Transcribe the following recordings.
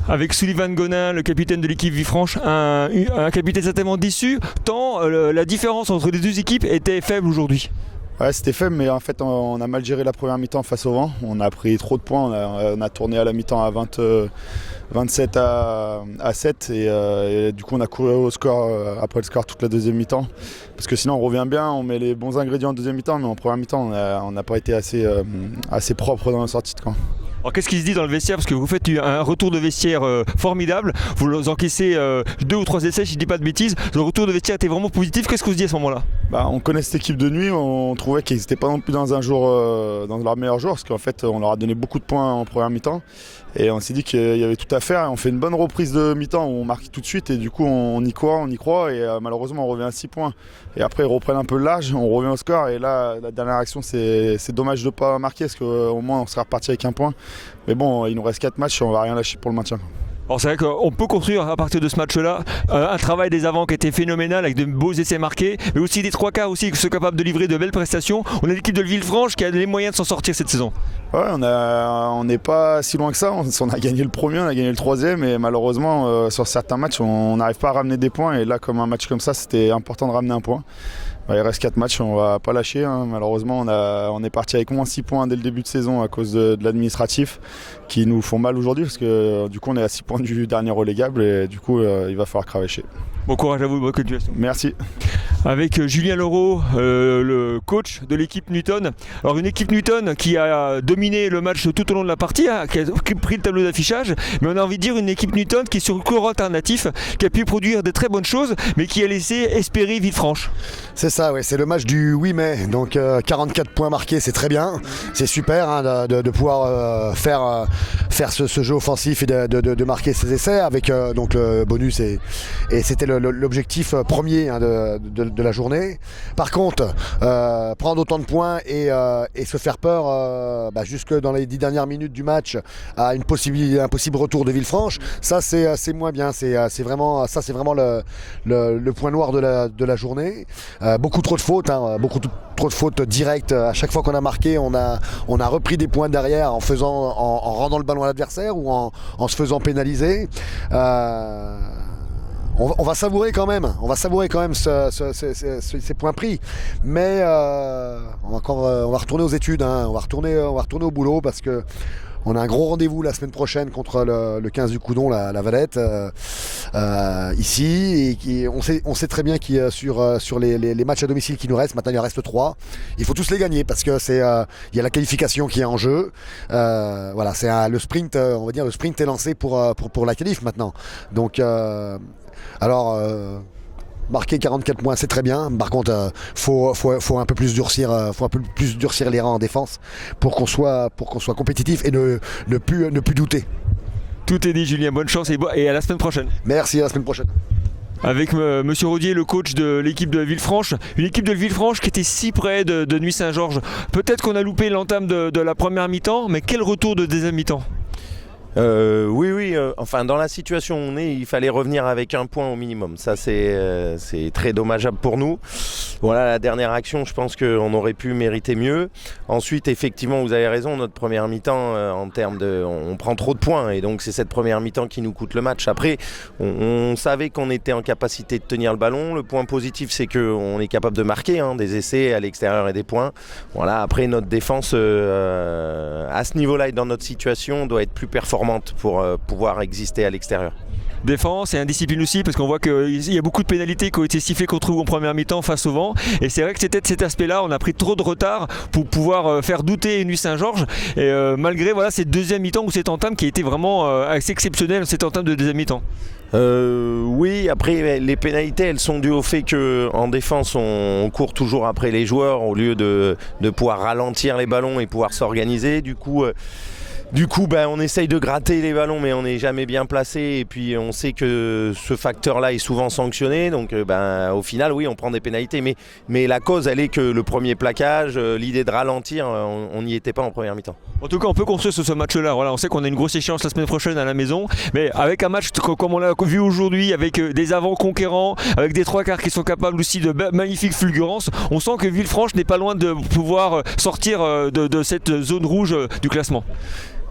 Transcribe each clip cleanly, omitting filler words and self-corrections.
Avec Sullivan Gonin, le capitaine de l'équipe Villefranche, un capitaine certainement déçu, tant la différence entre les deux équipes était faible aujourd'hui. Ouais, c'était faible, mais en fait on a mal géré la première mi-temps face au vent. On a pris trop de points, on a tourné à la mi-temps à 27 à 7 et du coup on a couru au score après le score toute la deuxième mi-temps. Parce que sinon on revient bien, on met les bons ingrédients en deuxième mi-temps, mais en première mi-temps on n'a pas été assez propre dans la sortie de camp. Alors qu'est-ce qui se dit dans le vestiaire? Parce que vous faites un retour de vestiaire formidable, vous encaissez 2 ou 3 essais, si je ne dis pas de bêtises. Le retour de vestiaire était vraiment positif. Qu'est-ce que vous se dit à ce moment-là? On connaît cette équipe de nuit, on trouvait qu'ils n'étaient pas non plus dans un jour, dans leur meilleur jour, parce qu'en fait on leur a donné beaucoup de points en première mi-temps. Et on s'est dit qu'il y avait tout à faire. Et on fait une bonne reprise de mi-temps où on marque tout de suite et du coup on y croit et malheureusement on revient à 6 points. Et après ils reprennent un peu le large, on revient au score et là la dernière action c'est dommage de ne pas marquer parce qu'au moins on serait reparti avec un point. Mais bon, il nous reste 4 matchs et on va rien lâcher pour le maintien. Alors c'est vrai qu'on peut construire à partir de ce match-là un travail des avants qui était phénoménal avec de beaux essais marqués, mais aussi des 3 quarts aussi qui sont capables de livrer de belles prestations. On a l'équipe de Villefranche qui a les moyens de s'en sortir cette saison. Ouais, on n'est pas si loin que ça. On a gagné le premier, on a gagné le troisième et malheureusement sur certains matchs on n'arrive pas à ramener des points et là comme un match comme ça c'était important de ramener un point. Il reste 4 matchs, on va pas lâcher. Malheureusement, on est parti avec moins 6 points dès le début de saison à cause de l'administratif qui nous font mal aujourd'hui parce que du coup on est à 6 points du dernier relégable et du coup il va falloir cravacher. Bon courage à vous, bonne continuation. Merci. Avec Julien Leroux, le coach de l'équipe Newton. Alors une équipe Newton qui a dominé le match tout au long de la partie, qui a pris le tableau d'affichage, mais on a envie de dire une équipe Newton qui est sur le cours alternatif, qui a pu produire de très bonnes choses, mais qui a laissé espérer Villefranche. C'est ça, ouais, c'est le match du 8 mai, donc 44 points marqués, c'est très bien, c'est super de pouvoir faire ce jeu offensif et de marquer ses essais avec donc le bonus et c'était l'objectif premier de la journée. Par contre, prendre autant de points et se faire peur jusque dans les 10 dernières minutes du match à un possible retour de Villefranche, ça c'est moins bien, c'est vraiment le point noir de la journée. Beaucoup trop de fautes, trop de fautes directes. À chaque fois qu'on a marqué, on a repris des points derrière en rendant le ballon à l'adversaire ou en se faisant pénaliser. On va savourer quand même ces points pris, mais on va retourner aux études, on va retourner au boulot parce que on a un gros rendez-vous la semaine prochaine contre le 15 du Coudon, la Valette, ici. Et on sait très bien qu'il y a sur les matchs à domicile qui nous restent, maintenant il en reste 3. Il faut tous les gagner parce que il y a la qualification qui est en jeu. Voilà, c'est le sprint, on va dire le sprint est lancé pour la qualif maintenant. Donc marquer 44 points, c'est très bien. Par contre, faut un peu plus durcir, les rangs en défense pour qu'on soit compétitif et ne plus douter. Tout est dit, Julien. Bonne chance et à la semaine prochaine. Merci, à la semaine prochaine. Avec Monsieur Rodier, le coach de l'équipe de Villefranche, une équipe de Villefranche qui était si près de Nuit-Saint-Georges. Peut-être qu'on a loupé l'entame de la première mi-temps, mais quel retour de deuxième mi-temps? Oui, enfin dans la situation où on est, il fallait revenir avec un point au minimum. Ça c'est très dommageable pour nous. Voilà la dernière action, je pense qu'on aurait pu mériter mieux. Ensuite, effectivement, vous avez raison, notre première mi-temps en termes on prend trop de points et donc c'est cette première mi-temps qui nous coûte le match. Après, on savait qu'on était en capacité de tenir le ballon. Le point positif, c'est qu'on est capable de marquer des essais à l'extérieur et des points. Voilà. Après, notre défense à ce niveau-là et dans notre situation doit être plus performante pour pouvoir exister à l'extérieur. Défense et indiscipline aussi parce qu'on voit qu'il y a beaucoup de pénalités qui ont été sifflées contre vous en première mi-temps face au vent et c'est vrai que c'était de cet aspect-là, on a pris trop de retard pour pouvoir faire douter Nuit-Saint-Georges et malgré cette deuxième mi-temps ou cette entame qui a été vraiment assez exceptionnelle, cette entame de deuxième mi-temps. Oui, après les pénalités elles sont dues au fait qu'en défense on court toujours après les joueurs au lieu de pouvoir ralentir les ballons et pouvoir s'organiser. Du coup, on essaye de gratter les ballons, mais on n'est jamais bien placé. Et puis, on sait que ce facteur-là est souvent sanctionné. Donc, au final, oui, on prend des pénalités. Mais la cause, elle est que le premier plaquage, l'idée de ralentir, on n'y était pas en première mi-temps. En tout cas, on peut construire ce match-là. Voilà, on sait qu'on a une grosse échéance la semaine prochaine à la maison. Mais avec un match comme on l'a vu aujourd'hui, avec des avants conquérants, avec des 3 quarts qui sont capables aussi de magnifiques fulgurances, on sent que Villefranche n'est pas loin de pouvoir sortir de cette zone rouge du classement.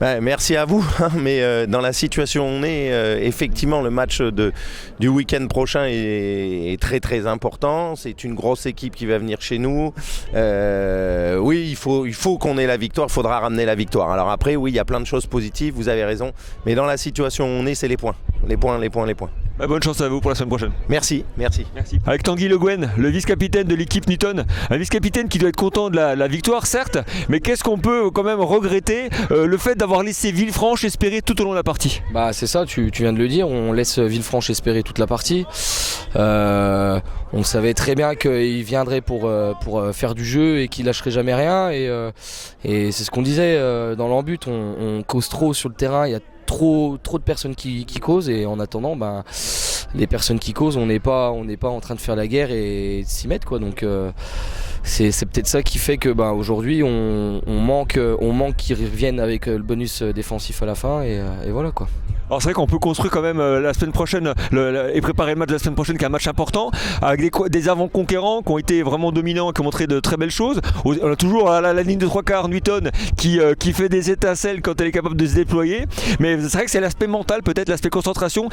Merci à vous, mais dans la situation où on est, effectivement le match du week-end prochain est très très important. C'est une grosse équipe qui va venir chez nous. Oui, il faut qu'on ait la victoire, il faudra ramener la victoire. Alors après, oui, il y a plein de choses positives, vous avez raison, mais dans la situation où on est, c'est les points. Les points. Bonne chance à vous pour la semaine prochaine. Merci. Avec Tanguy Le Guen, le vice-capitaine de l'équipe Newton, un vice-capitaine qui doit être content de la victoire certes, mais qu'est-ce qu'on peut quand même regretter, le fait d'avoir laissé Villefranche espérer tout au long de la partie? C'est ça, tu viens de le dire, on laisse Villefranche espérer toute la partie. On savait très bien qu'il viendrait pour faire du jeu et qu'il lâcherait jamais rien, et c'est ce qu'on disait dans l'embut, on cause trop sur le terrain, il y a trop de personnes qui causent, et en attendant les personnes qui causent, on n'est pas en train de faire la guerre et de s'y mettre quoi. Donc c'est peut-être ça qui fait que aujourd'hui on manque qu'ils reviennent avec le bonus défensif à la fin, et voilà quoi. Alors c'est vrai qu'on peut construire quand même la semaine prochaine et préparer le match de la semaine prochaine, qui est un match important, avec des avant-conquérants qui ont été vraiment dominants, qui ont montré de très belles choses. On a toujours la ligne de 3/4 Newton qui fait des étincelles quand elle est capable de se déployer, mais c'est vrai que c'est l'aspect mental, peut-être l'aspect concentration.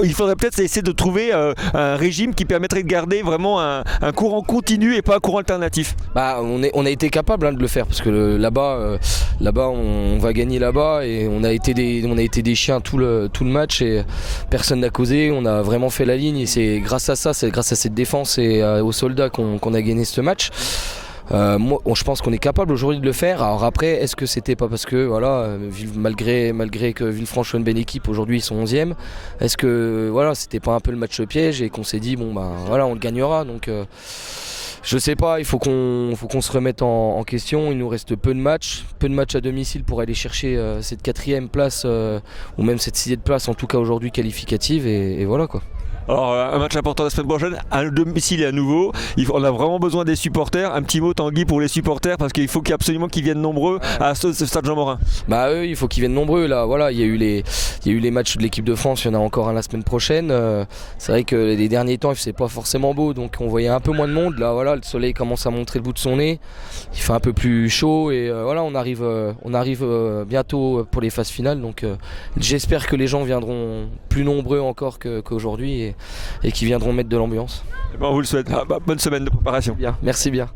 Il faudrait peut-être essayer de trouver un régime qui permettrait de garder vraiment un courant continu et pas un courant alternatif. On a été capable de le faire, parce que là-bas on va gagner là-bas, et on a été des chiens tout le match, et personne n'a causé, on a vraiment fait la ligne, et c'est grâce à ça, c'est grâce à cette défense et aux soldats qu'on a gagné ce match. Je pense qu'on est capable aujourd'hui de le faire. Alors après, est-ce que c'était pas parce que malgré que Villefranche soit une belle équipe, aujourd'hui ils sont 11e, est-ce que c'était pas un peu le match piège et qu'on s'est dit on le gagnera. Donc je sais pas, il faut qu'on se remette en question. Il nous reste peu de matchs à domicile pour aller chercher cette 4e place ou même cette 6e place, en tout cas aujourd'hui qualificative, et voilà quoi. Alors un match important la semaine prochaine, à domicile et à nouveau. On a vraiment besoin des supporters. Un petit mot Tanguy pour les supporters, parce qu'il faut absolument qu'ils viennent nombreux à ce stade Jean-Morin. Eux, il faut qu'ils viennent nombreux là. Voilà, il y a eu les matchs de l'équipe de France, il y en a encore un la semaine prochaine. C'est vrai que les derniers temps il faisait pas forcément beau, donc on voyait un peu moins de monde. Là le soleil commence à montrer le bout de son nez. Il fait un peu plus chaud, et on arrive bientôt pour les phases finales. Donc j'espère que les gens viendront plus nombreux encore qu'aujourd'hui, et qui viendront mettre de l'ambiance. On vous le souhaite. Bonne semaine de préparation. Bien, merci bien.